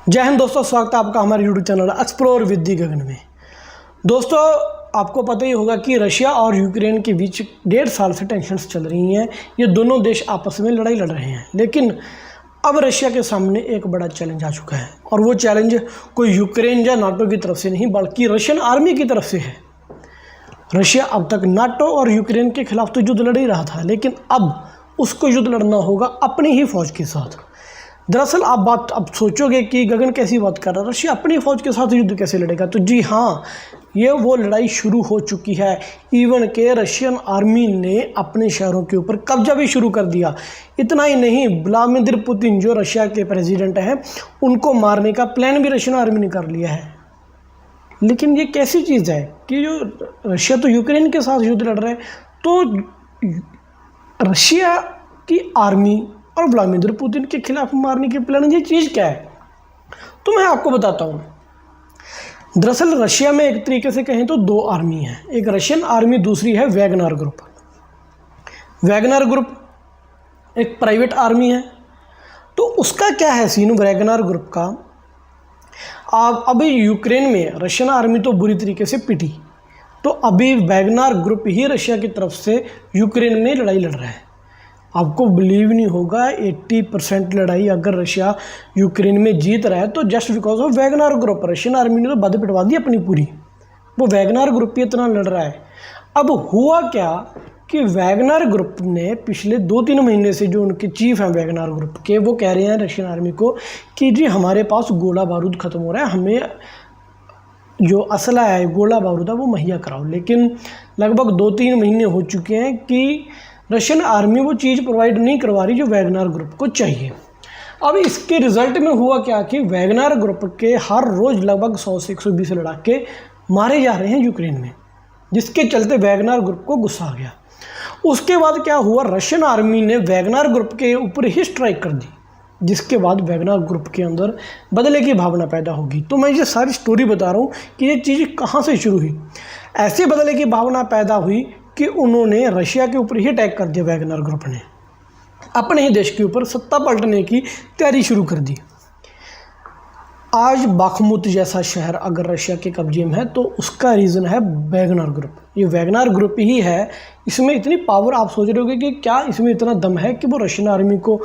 जय हिंद दोस्तों, स्वागत है आपका हमारे YouTube channel explore with the Gagan में। दोस्तों, आपको पता ही होगा कि रशिया और यूक्रेन के बीच 1.5 साल से टेंशन्स चल रही हैं। ये दोनों देश आपस में लड़ाई लड़ रहे हैं, लेकिन अब रशिया के सामने एक बड़ा चैलेंज आ चुका है। और वो चैलेंज कोई यूक्रेन या नाटो की तरफ से नहीं, बल्कि रशियन आर्मी की तरफ से है। रशिया अब तक नाटो और यूक्रेन के खिलाफ तो युद्ध लड़ ही रहा था, लेकिन अब उसको युद्ध लड़ना होगा अपनी ही फौज के साथ। दरअसल आप बात अब सोचोगे कि गगन कैसी बात कर रहा है, रशिया अपनी फ़ौज के साथ युद्ध कैसे लड़ेगा? तो जी हाँ, ये वो लड़ाई शुरू हो चुकी है। इवन के रशियन आर्मी ने अपने शहरों के ऊपर कब्जा भी शुरू कर दिया। इतना ही नहीं, व्लादिमीर पुतिन जो रशिया के प्रेसिडेंट हैं, उनको मारने का प्लान भी रशियन आर्मी ने कर लिया है। लेकिन ये कैसी चीज़ है कि जो रशिया तो यूक्रेन के साथ युद्ध लड़ रहा है, तो रशिया की आर्मी और व्लादिमीर पुतिन के खिलाफ मारने के प्लान, ये चीज़ क्या है? तो मैं आपको बताता हूँ। दरअसल रशिया में एक तरीके से कहें तो 2 आर्मी हैं, एक रशियन आर्मी, दूसरी है वैगनर ग्रुप। वैगनर ग्रुप एक प्राइवेट आर्मी है। तो उसका क्या है सीन वैगनर ग्रुप का? अभी यूक्रेन में रशियन आर्मी तो बुरी तरीके से पिटी, तो अभी वैगनर ग्रुप ही रशिया की तरफ से यूक्रेन में लड़ाई लड़ रहा है। आपको बिलीव नहीं होगा, 80% लड़ाई अगर रशिया यूक्रेन में जीत रहा है तो just because of Wagner group. Russian army ने तो बद पिटवा दी अपनी पूरी, वो वैगनर ग्रुप ही इतना लड़ रहा है। अब हुआ क्या कि वैगनर ग्रुप ने पिछले 2-3 महीने से, जो उनके चीफ हैं वैगनर ग्रुप के, वो कह रहे हैं रशियन आर्मी को कि जी हमारे पास गोला बारूद ख़त्म हो रहा है, हमें जो असला है, गोला बारूद है, वो मुहैया कराओ। लेकिन लगभग 2-3 महीने हो चुके हैं कि रशियन आर्मी वो चीज़ प्रोवाइड नहीं करवा रही जो वैगनर ग्रुप को चाहिए। अब इसके रिज़ल्ट में हुआ क्या कि वैगनर ग्रुप के हर रोज़ लगभग 100 से 120 लड़ाके मारे जा रहे हैं यूक्रेन में, जिसके चलते वैगनर ग्रुप को गुस्सा आ गया। उसके बाद क्या हुआ, रशियन आर्मी ने वैगनर ग्रुप के ऊपर ही स्ट्राइक कर दी, जिसके बाद वैगनर ग्रुप के अंदर बदले की भावना पैदा होगी। तो मैं ये सारी स्टोरी बता रहा हूँ कि ये चीज़ कहाँ से शुरू हुई। ऐसे बदले की भावना पैदा हुई कि उन्होंने रशिया के ऊपर ही अटैक कर दिया। वैगनर ग्रुप ने अपने ही देश के ऊपर सत्ता पलटने की तैयारी शुरू कर दी। आज बाखमुत जैसा शहर अगर रशिया के कब्जे में है तो उसका रीज़न है वैगनर ग्रुप। ये वैगनर ग्रुप ही है, इसमें इतनी पावर। आप सोच रहे होगे कि क्या इसमें इतना दम है कि वो रशियन आर्मी को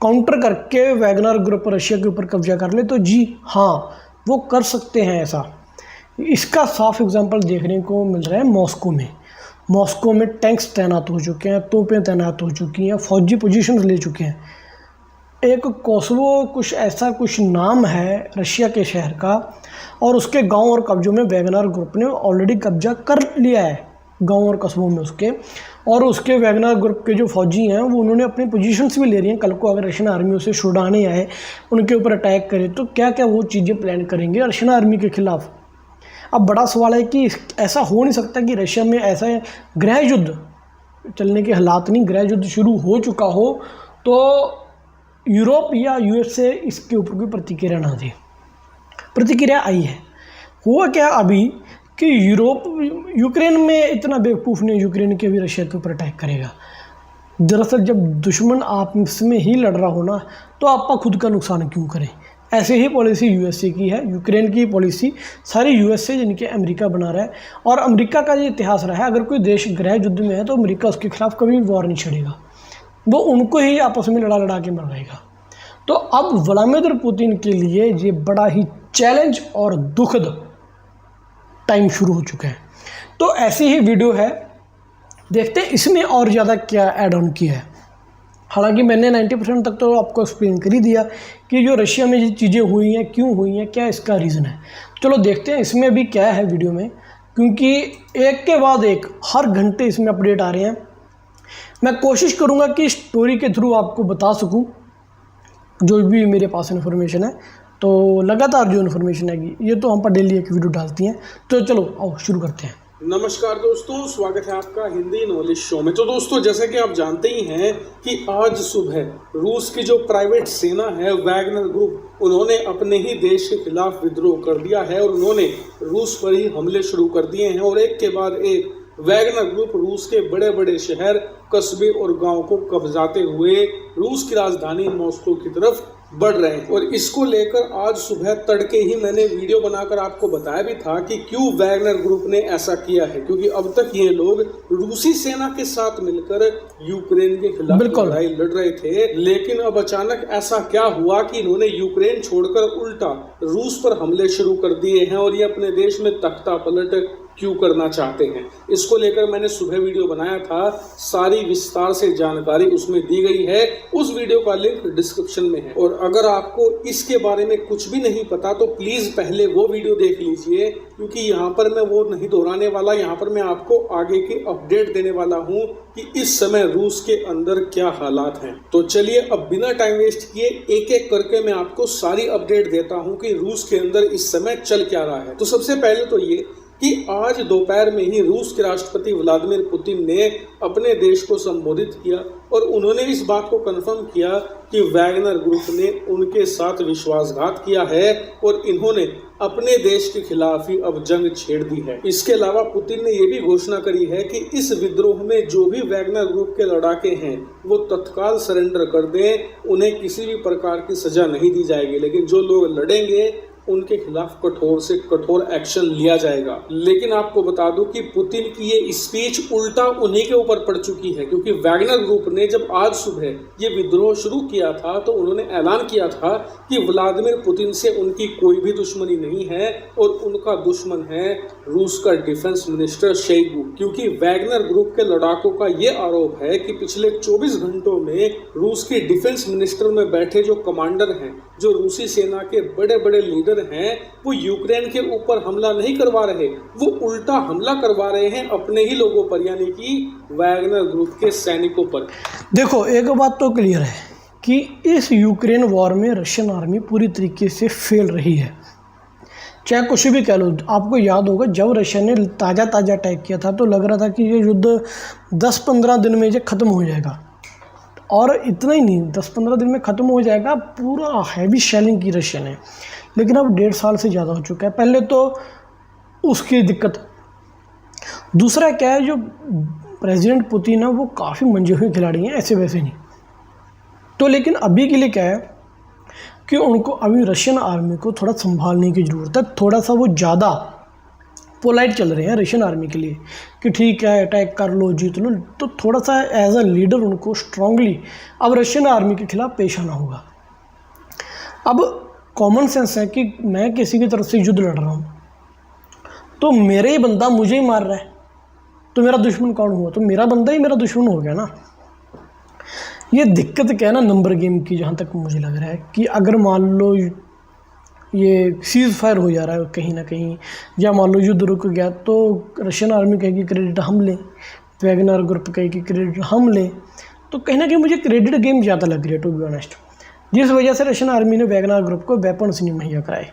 काउंटर करके वैगनर ग्रुप रशिया के ऊपर कब्जा कर ले? तो जी हाँ, वो कर सकते हैं ऐसा। इसका साफ एग्जाम्पल देखने को मिल रहा है मॉस्को में। मॉस्को में टैंक्स तैनात हो चुके हैं, तोपें तैनात हो चुकी हैं, फौजी पोजीशंस ले चुके हैं। एक कोसोवो कुछ नाम है रशिया के शहर का, और उसके गांव और कब्जों में वैगनर ग्रुप ने ऑलरेडी कब्जा कर लिया है, गांव और कस्बों में उसके। और उसके वैगनर ग्रुप के जो फौजी हैं वो उन्होंने अपनी पोजीशंस भी ले रही हैं। कल को अगर रशियन आर्मी उसे छुड़ाने आए, उनके ऊपर अटैक करे, तो क्या क्या वो चीज़ें प्लान करेंगे रशियन आर्मी के खिलाफ। अब बड़ा सवाल है कि ऐसा हो नहीं सकता कि रशिया में ऐसा गृह युद्ध चलने के हालात नहीं, गृह युद्ध शुरू हो चुका हो तो यूरोप या यूएसए इसके ऊपर कोई प्रतिक्रिया ना दे। प्रतिक्रिया आई है। हुआ क्या अभी कि यूक्रेन में इतना बेवकूफ़ नहीं यूक्रेन के भी रशिया के ऊपर अटैक करेगा। दरअसल जब दुश्मन आप में ही लड़ रहा हो ना, तो आपका खुद का नुकसान क्यों करें? ऐसे ही पॉलिसी यूएसए की है। यूक्रेन की पॉलिसी सारी यूएसए यानी अमेरिका बना रहा है। और अमेरिका का ये इतिहास रहा है, अगर कोई देश गृह युद्ध में है तो अमेरिका उसके खिलाफ कभी भी वॉर नहीं छेड़ेगा, वो उनको ही आपस में लड़ा के मरवाएगा। तो अब व्लादिमीर पुतिन के लिए ये बड़ा ही चैलेंज और दुखद टाइम शुरू हो चुका है। तो ऐसी ही वीडियो है, देखते हैं इसमें और ज़्यादा क्या ऐड ऑन किया है। हालांकि मैंने 90% तक तो आपको एक्सप्लेन कर ही दिया कि जो रशिया में ये चीज़ें हुई हैं, क्यों हुई हैं, क्या इसका रीज़न है। चलो देखते हैं इसमें भी क्या है वीडियो में, क्योंकि एक के बाद एक हर घंटे इसमें अपडेट आ रहे हैं। मैं कोशिश करूँगा कि स्टोरी के थ्रू आपको बता सकूँ जो भी मेरे पास इन्फॉर्मेशन है। तो लगातार जो इन्फॉर्मेशन है ये तो हम पर डेली एक वीडियो डालती हैं। तो चलो आओ शुरू करते हैं। नमस्कार दोस्तों, स्वागत है आपका हिंदी नॉलेज शो में। तो दोस्तों, जैसे कि आप जानते ही हैं कि आज सुबह रूस की जो प्राइवेट सेना है वैगनर ग्रुप, उन्होंने अपने ही देश के खिलाफ विद्रोह कर दिया है और उन्होंने रूस पर ही हमले शुरू कर दिए हैं। और एक के बाद एक वैगनर ग्रुप रूस के बड़े बड़े शहर कस्बे और गांव को कब्जाते हुए रूस की राजधानी मॉस्को की तरफ बढ़ रहे हैं। और इसको लेकर आज सुबह तड़के ही मैंने वीडियो बनाकर आपको बताया भी था कि क्यों वैगनर ग्रुप ने ऐसा किया है, क्योंकि अब तक ये लोग रूसी सेना के साथ मिलकर यूक्रेन के खिलाफ लड़ाई लड़ रहे थे। लेकिन अब अचानक ऐसा क्या हुआ कि इन्होंने यूक्रेन छोड़कर उल्टा रूस पर हमले शुरू कर दिए हैं और ये अपने देश में तख्ता पलट क्यों करना चाहते हैं। इसको लेकर मैंने सुबह वीडियो बनाया था, सारी विस्तार से जानकारी उसमें दी गई है। उस वीडियो का लिंक डिस्क्रिप्शन में है। और अगर आपको इसके बारे में कुछ भी नहीं पता तो प्लीज पहले वो वीडियो देख लीजिए, क्योंकि यहाँ पर मैं वो नहीं दोहराने वाला। यहाँ पर मैं आपको आगे की अपडेट देने वाला हूँ कि इस समय रूस के अंदर क्या हालात हैं। तो चलिए अब बिना टाइम वेस्ट किए एक एक करके मैं आपको सारी अपडेट देता हूँ कि रूस के अंदर इस समय चल क्या रहा है। तो सबसे पहले तो ये कि आज दोपहर में ही रूस के राष्ट्रपति व्लादिमीर पुतिन ने अपने देश को संबोधित किया और उन्होंने इस बात को कंफर्म किया कि वैगनर ग्रुप ने उनके साथ विश्वासघात किया है और इन्होंने अपने देश के खिलाफ ही अब जंग छेड़ दी है। इसके अलावा पुतिन ने यह भी घोषणा करी है कि इस विद्रोह में जो भी वैगनर ग्रुप के लड़ाके हैं वो तत्काल सरेंडर कर दें, उन्हें किसी भी प्रकार की सजा नहीं दी जाएगी, लेकिन जो लोग लड़ेंगे उनके खिलाफ कठोर से कठोर एक्शन लिया जाएगा। लेकिन आपको बता दूं कि पुतिन की ये स्पीच उल्टा उन्हीं के ऊपर पड़ चुकी है, क्योंकि वैगनर ग्रुप ने जब आज सुबह ये विद्रोह शुरू किया था तो उन्होंने ऐलान किया था कि व्लादिमीर पुतिन से उनकी कोई भी दुश्मनी नहीं है और उनका दुश्मन है रूस का डिफेंस मिनिस्टर शोइगु। क्योंकि वैगनर ग्रुप के लड़ाकों का ये आरोप है कि पिछले 24 घंटों में रूस के डिफेंस मिनिस्टर में बैठे जो कमांडर हैं, जो रूसी सेना के बड़े बड़े लीडर हैं, वो यूक्रेन के ऊपर हमला नहीं करवा रहे, वो उल्टा हमला करवा रहे हैं अपने ही लोगों पर, यानी कि वैगनर ग्रुप के सैनिकों पर। देखो, एक बात तो क्लियर है कि इस यूक्रेन वॉर में रशियन आर्मी पूरी तरीके से फेल रही है, चाहे कुछ भी कह लो। आपको याद होगा जब रशिया ने ताज़ा अटैक किया था तो लग रहा था कि ये युद्ध 10-15 दिन में ये ख़त्म हो जाएगा, और इतना ही नहीं, 10-15 दिन में ख़त्म हो जाएगा। पूरा हैवी शेलिंग की रशिया ने, लेकिन अब 1.5 साल से ज़्यादा हो चुका है। पहले तो उसकी दिक्कत, दूसरा क्या है, जो प्रेसिडेंट पुतिन है वो काफ़ी मंजे हुए खिलाड़ी हैं, ऐसे वैसे नहीं। तो लेकिन अभी के लिए क्या है कि उनको अभी रशियन आर्मी को थोड़ा संभालने की ज़रूरत है। थोड़ा सा वो ज़्यादा पोलाइट चल रहे हैं रशियन आर्मी के लिए कि ठीक है अटैक कर लो, जीत लो। तो थोड़ा सा एज अ लीडर उनको स्ट्रांगली अब रशियन आर्मी के खिलाफ पेश आना होगा। अब कॉमन सेंस है कि मैं किसी की तरफ से युद्ध लड़ रहा हूँ तो मेरे ही बंदा मुझे ही मार रहा है, तो मेरा दुश्मन कौन हुआ? तो मेरा बंदा ही मेरा दुश्मन हो गया ना। ये दिक्कत क्या है ना नंबर गेम की, जहाँ तक मुझे लग रहा है कि अगर मान लो ये सीज़ फायर हो जा रहा है कहीं ना कहीं, या मान लो युद्ध रुक गया, तो रशियन आर्मी कहेगी क्रेडिट हम लें, वैगनर ग्रुप कहेगी क्रेडिट हम लें। तो कहीं ना कहीं मुझे क्रेडिट गेम ज़्यादा लग रही है टू बी ऑनेस्ट, जिस वजह से रशियन आर्मी ने वैगनर ग्रुप को वेपन्स नहीं मुहैया कराए।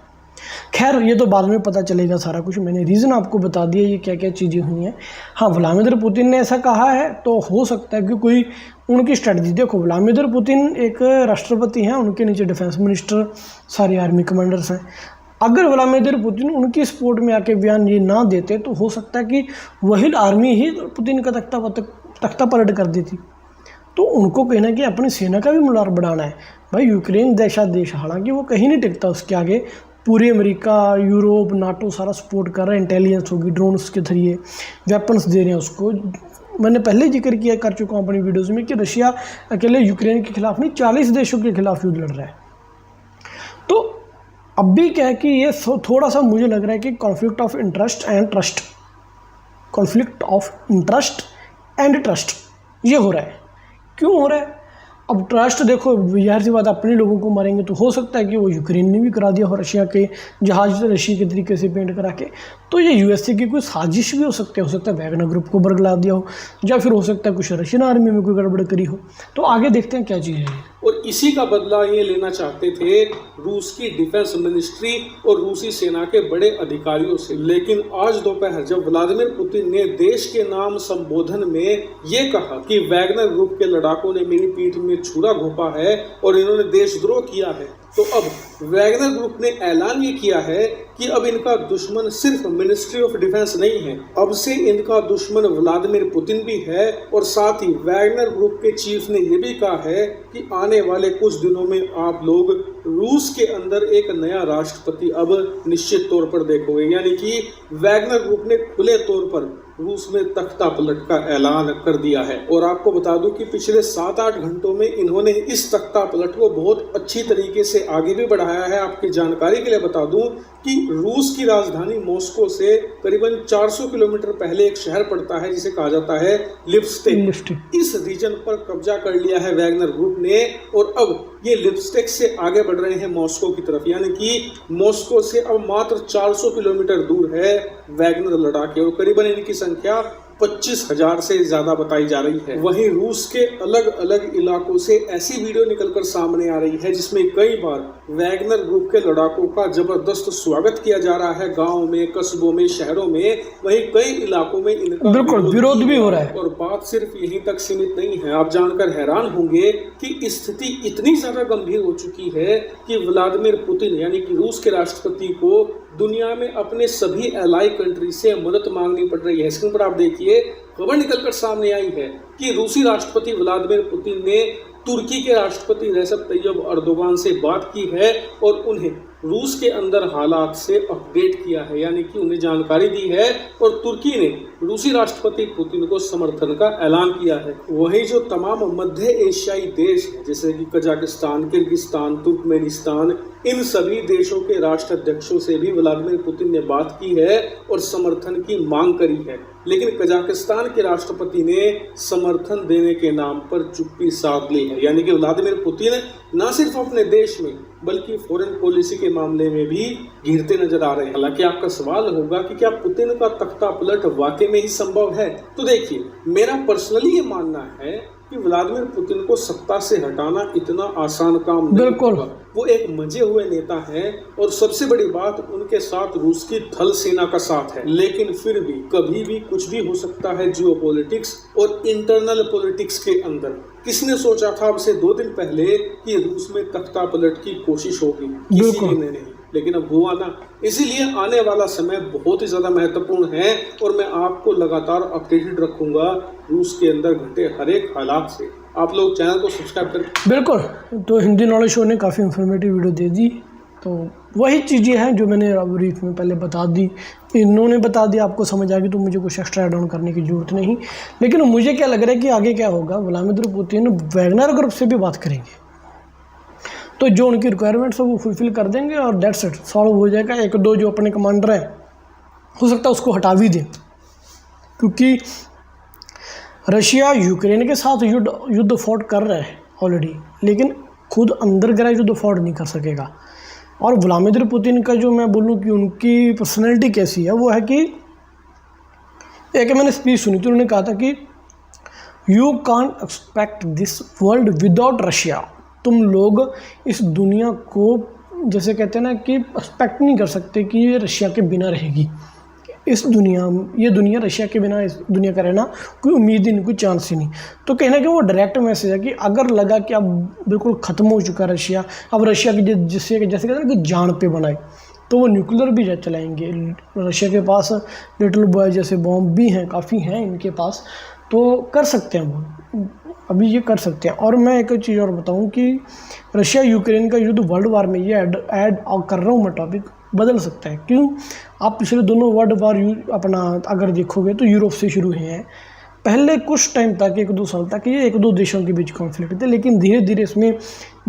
खैर ये तो बाद में पता चलेगा सारा कुछ, मैंने रीज़न आपको बता दिया ये क्या क्या चीज़ें हुई हैं। हाँ, व्लादिमीर पुतिन ने ऐसा कहा है तो हो सकता है कि कोई उनकी स्ट्रेटजी, देखो व्लादिमीर पुतिन एक राष्ट्रपति हैं, उनके नीचे डिफेंस मिनिस्टर सारे आर्मी कमांडर्स हैं। अगर व्लादिमीर पुतिन उनकी सपोर्ट में आके बयान ये ना देते तो हो सकता है कि वही आर्मी ही पुतिन का तख्ता पलट कर देती। तो उनको कहीं ना कहीं अपनी सेना का भी मुनार बढ़ाना है। भाई यूक्रेन जैसा देश हालांकि वो कहीं नहीं टिकता, उसके आगे पूरे अमेरिका, यूरोप, नाटो सारा सपोर्ट कर रहा है, इंटेलिजेंस होगी, ड्रोन्स के जरिए वेपन्स दे रहे हैं उसको। मैंने पहले जिक्र कर चुका हूँ अपनी वीडियोज़ में कि रशिया अकेले यूक्रेन के खिलाफ नहीं 40 देशों के खिलाफ युद्ध लड़ रहा है। तो अब भी क्या है कि ये थोड़ा सा मुझे लग रहा है कि conflict of interest and trust ये हो रहा है। क्यों हो रहा है? अब ट्रस्ट देखो, यार सी बात, अपने लोगों को मारेंगे तो हो सकता है कि वो यूक्रेन ने भी करा दिया हो, रशिया के जहाज रशिया के तरीके से पेंट करा के। तो ये यूएसए की कोई साजिश भी हो सकती है, वैगनर ग्रुप को बरगला दिया हो, या फिर हो सकता है कुछ रशियन आर्मी में कोई गड़बड़ करी हो। तो आगे देखते हैं क्या चीज़ है। और इसी का बदला ये लेना चाहते थे रूस की डिफेंस मिनिस्ट्री और रूसी सेना के बड़े अधिकारियों से। लेकिन आज दोपहर जब व्लादिमीर पुतिन ने देश के नाम संबोधन में ये कहा कि वैगनर ग्रुप के लड़ाकों ने मेरी पीठ में छुरा घोंपा है और इन्होंने देशद्रोह किया है, तो अब वैगनर ग्रुप ने ऐलान ये किया है कि अब इनका दुश्मन सिर्फ मिनिस्ट्री ऑफ डिफेंस नहीं है, अब से इनका दुश्मन व्लादिमीर पुतिन भी है। और साथ ही वैगनर ग्रुप के चीफ ने यह भी कहा है कि आने वाले कुछ दिनों में आप लोग रूस के अंदर एक नया राष्ट्रपति अब निश्चित तौर पर देखोगे। यानी कि वैगनर ग्रुप ने खुले तौर पर रूस में तख्ता पलट का ऐलान कर दिया है। और आपको बता दूं कि पिछले 7-8 घंटों में इन्होंने इस तख्ता पलट को बहुत अच्छी तरीके से आगे भी बढ़ाया है। आपकी जानकारी के लिए बता दूं कि रूस की राजधानी मॉस्को से करीबन 400 किलोमीटर पहले एक शहर पड़ता है जिसे कहा जाता है लिप्स्टिक। इस रीजन पर कब्जा कर लिया है वैगनर ग्रुप ने और अब ये लिप्स्टिक से आगे बढ़ रहे हैं मॉस्को की तरफ। यानी कि मॉस्को से अब मात्र 400 किलोमीटर दूर है वैगनर लड़ाके और करीबन इनकी संख्या 25,000 से ज्यादा बताई जा रही है। वहीं रूस के अलग अलग इलाकों से ऐसी वीडियो निकलकर सामने आ रही है जिसमें कई बार वैगनर ग्रुप के लड़ाकों का जबरदस्त स्वागत किया जा रहा है, गांव में, कस्बों में, शहरों में। वहीं कई इलाकों में इनका बिल्कुल विरोध भी हो रहा है। और बात सिर्फ यहीं तक सीमित नहीं है, आप जानकर हैरान होंगे कि स्थिति इतनी ज्यादा गंभीर हो चुकी है कि व्लादिमीर पुतिन यानी कि रूस के राष्ट्रपति को दुनिया में अपने सभी एलाई कंट्री से मदद मांगनी पड़ रही है। स्क्रीन पर आप देखिए, खबर निकलकर सामने आई है कि रूसी राष्ट्रपति व्लादिमीर पुतिन ने तुर्की के राष्ट्रपति रेसेप तैयब अर्दोगान से बात की है और उन्हें रूस के अंदर हालात से अपडेट किया है, यानी कि उन्हें जानकारी दी है और तुर्की ने रूसी राष्ट्रपति पुतिन को समर्थन का ऐलान किया है। वहीं जो तमाम मध्य एशियाई देश हैं जैसे कि कजाकिस्तान, किर्गिस्तान, तुर्कमेनिस्तान, इन सभी देशों के राष्ट्राध्यक्षों से भी व्लादिमीर पुतिन ने बात की है और समर्थन की मांग करी है। लेकिन कजाकिस्तान के राष्ट्रपति ने समर्थन देने के नाम पर चुप्पी साध ली है। यानी कि व्लादिमीर पुतिन न सिर्फ अपने देश में बल्कि फॉरेन पॉलिसी के मामले में भी घिरते नजर आ रहे हैं। हालांकि आपका सवाल होगा कि क्या पुतिन का तख्ता पलट वाकई में ही संभव है? तो देखिए, मेरा पर्सनली ये मानना है कि व्लादिमीर पुतिन को सत्ता से हटाना इतना आसान काम नहीं होगा। वो एक मंजे हुए नेता हैं और सबसे बड़ी बात उनके साथ रूस की थल सेना का साथ है। लेकिन फिर भी कभी भी कुछ भी हो सकता है जियोपॉलिटिक्स और इंटरनल पॉलिटिक्स के अंदर। किसने सोचा था अब से 2 दिन पहले कि रूस में तख्ता पलट की कोशिश होगी? किसी ने नहीं, लेकिन अब हुआ ना। इसीलिए आने वाला समय बहुत ही ज्यादा महत्वपूर्ण है और मैं आपको लगातार अपडेटेड रखूंगा रूस के अंदर घटे हर एक हालात से। आप लोग चैनल को सब्सक्राइब करें। बिल्कुल, तो हिंदी नॉलेज शो ने काफ़ी इन्फॉर्मेटिव वीडियो दे दी। तो वही चीज़ें हैं जो मैंने ब्रीफ में पहले बता दी, इन्होंने बता दिया, आपको समझ आ गई, तो मुझे कुछ एक्स्ट्रा ऐड ऑन करने की ज़रूरत नहीं। लेकिन मुझे क्या लग रहा है कि आगे क्या होगा, व्लादिमीर पुतिन वैगनर ग्रुप से भी बात करेंगे, तो जो उनकी रिक्वायरमेंट्स है वो फुलफिल कर देंगे और दैट्स इट, सॉल्व हो जाएगा। 1-2 जो अपने कमांडर हैं हो सकता है उसको हटा भी दें, क्योंकि रशिया यूक्रेन के साथ युद्ध फौट कर रहा है ऑलरेडी, लेकिन खुद अंदर गहरा युद्ध फौट नहीं कर सकेगा। और व्लादिमीर पुतिन का जो मैं बोलूँ कि उनकी पर्सनैलिटी कैसी है, वो है कि एक मैंने स्पीच सुनी थी, उन्होंने कहा था कि you can't expect this world without Russia. तुम लोग इस दुनिया को जैसे कहते हैं ना कि एक्सपेक्ट नहीं कर सकते कि ये रशिया के बिना रहेगी। ये दुनिया रशिया के बिना इस दुनिया का रहना कोई उम्मीद ही नहीं, कोई चांस ही नहीं। तो कहना कि वो डायरेक्ट मैसेज है कि अगर लगा कि अब बिल्कुल ख़त्म हो चुका रशिया, अब रशिया की जैसे कहते हैं कि जान पे बनाए, तो वो न्यूक्लियर भी चलाएंगे। रशिया के पास लिटिल बॉय जैसे बॉम्ब भी हैं, काफ़ी हैं इनके पास, तो कर सकते हैं वो, अभी ये कर सकते हैं। और मैं एक चीज़ और बताऊं कि रशिया यूक्रेन का युद्ध वर्ल्ड वार में, ये ऐड कर रहा हूँ मैं, टॉपिक बदल सकता है। क्यों? आप पिछले दोनों वर्ल्ड वार अपना अगर देखोगे तो यूरोप से शुरू हुए हैं। पहले कुछ टाइम तक, 1-2 साल तक ये 1-2 देशों के बीच कॉन्फ्लिक्ट थे, लेकिन धीरे धीरे इसमें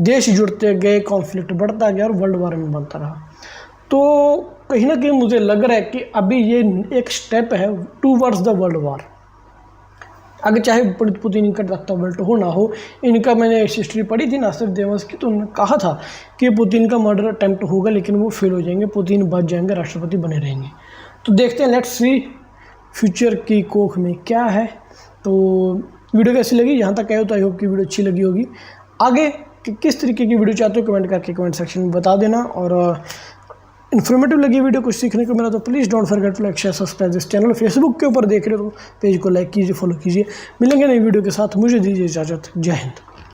देश जुड़ते गए, कॉन्फ्लिक्ट बढ़ता गया और वर्ल्ड वार में बनता रहा। तो कहीं ना कहीं मुझे लग रहा है कि अभी ये एक स्टेप है टूवर्ड्स द वर्ल्ड वार। अगर चाहे पुतिन का तख्ता पलट हो ना हो, इनका मैंने हिस्ट्री पढ़ी थी नासिर देवास की, तो उन्होंने कहा था कि पुतिन का मर्डर अटैम्प्ट होगा लेकिन वो फेल हो जाएंगे, पुतिन बच जाएंगे, राष्ट्रपति बने रहेंगे। तो देखते हैं, लेट्स सी फ्यूचर की कोख में क्या है। तो वीडियो कैसी लगी, यहाँ तक आए तो आई होप कि वीडियो अच्छी लगी होगी। आगे किस तरीके की वीडियो चाहते हो कमेंट करके कमेंट सेक्शन में बता देना। और इन्फॉर्मेटिव लगी वीडियो, कुछ सीखने को मिला तो please don't forget to like share subscribe this channel. Facebook के ऊपर देख रहे हो तो पेज को लाइक कीजिए, फॉलो कीजिए। मिलेंगे नई वीडियो के साथ, मुझे दीजिए इजाज़त। जय हिंद।